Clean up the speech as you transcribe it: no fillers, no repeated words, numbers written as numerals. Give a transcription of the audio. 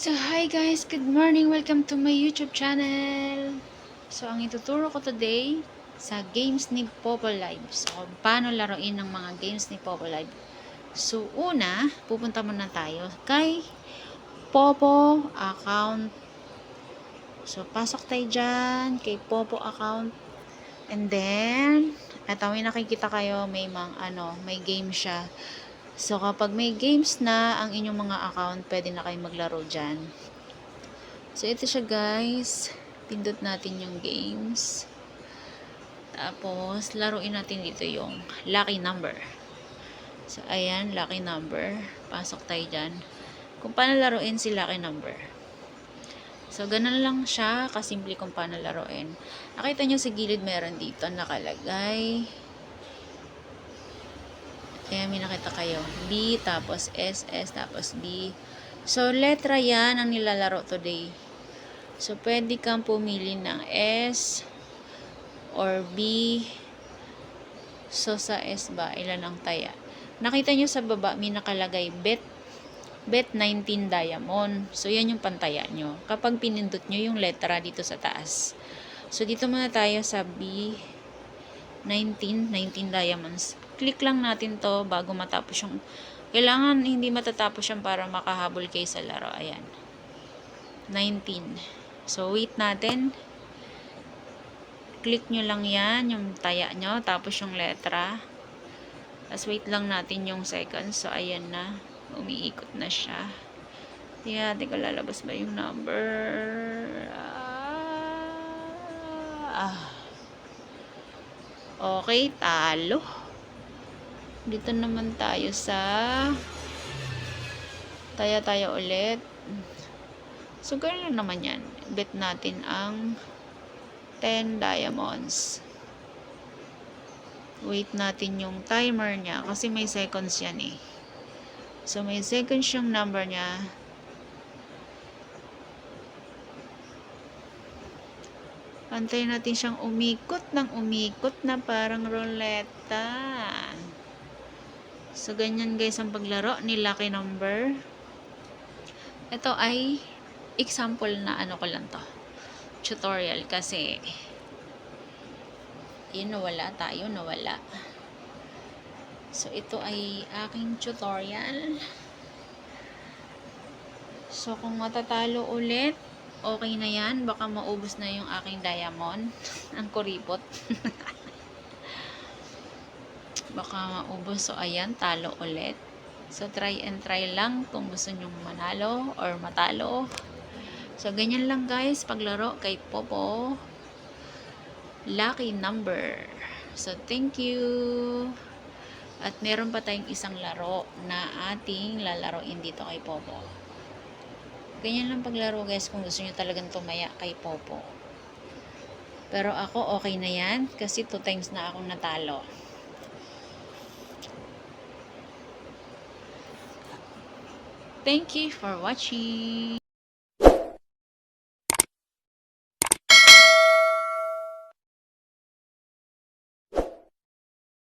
So, hi guys! Good morning! Welcome to my YouTube channel! So, ang ituturo ko today sa games ni Popo Live. So, kung paano laruin ng mga games ni Popo Live. So, una, pupunta muna tayo kay Popo account. So, pasok tayo dyan kay Popo account. And then, eto, may nakikita kayo, may may game siya. So, kapag may games na ang inyong mga account, pwede na kayo maglaro dyan. So, ito siya guys. Pindot natin yung games. Tapos, laruin natin dito yung lucky number. So, ayan, lucky number. Pasok tayo dyan. Kung paano laruin si lucky number. So, ganun lang siya. Kasimple kung paano laruin. Nakita nyo sa gilid meron dito nakalagay. Ayan, may nakita kayo. B, tapos S, S, tapos D. So, letra yan ang nilalaro today. So, pwede kang pumili ng S or B. So, sa S ba, ilan ang taya? Nakita nyo sa baba, may nakalagay bet 19 diamond. So, yan yung pantaya nyo. Kapag pinindot nyo yung letra dito sa taas. So, dito muna tayo sa B 19 diamonds. Click lang natin to bago matapos yung... Kailangan hindi matatapos yan para makahabol kayo sa laro. Ayan. 19. So, wait natin. Click nyo lang yan, yung taya nyo, tapos yung letra. Tapos, wait lang natin yung seconds. So, ayan na. Umiikot na siya. Tingnan natin kung lalabas ba yung number. Okay, talo. Dito naman tayo sa taya tayo ulit. So, gano'n naman yan. Bet natin ang 10 diamonds. Wait natin yung timer niya kasi may seconds yan eh. So, may seconds yung number niya. Antayin natin siyang umikot na parang ruleta. So, ganyan guys ang paglaro ni lucky number. Ito ay example na ano ko lang to. Tutorial kasi yun, nawala. So, ito ay aking tutorial. So, kung matatalo ulit, okay na yan. Baka maubos na yung aking diamond. Ang kuripot. Baka maubos. So, ayan, talo ulit. So, try and try lang kung gusto nyong manalo or matalo. So, ganyan lang guys, paglaro kay Popo lucky number. So, thank you. At meron pa tayong isang laro na ating lalaroin dito kay Popo. Ganyan lang paglaro guys kung gusto nyo talagang tumaya kay Popo. Pero ako okay na yan kasi 2 times na akong natalo. Thank you for watching.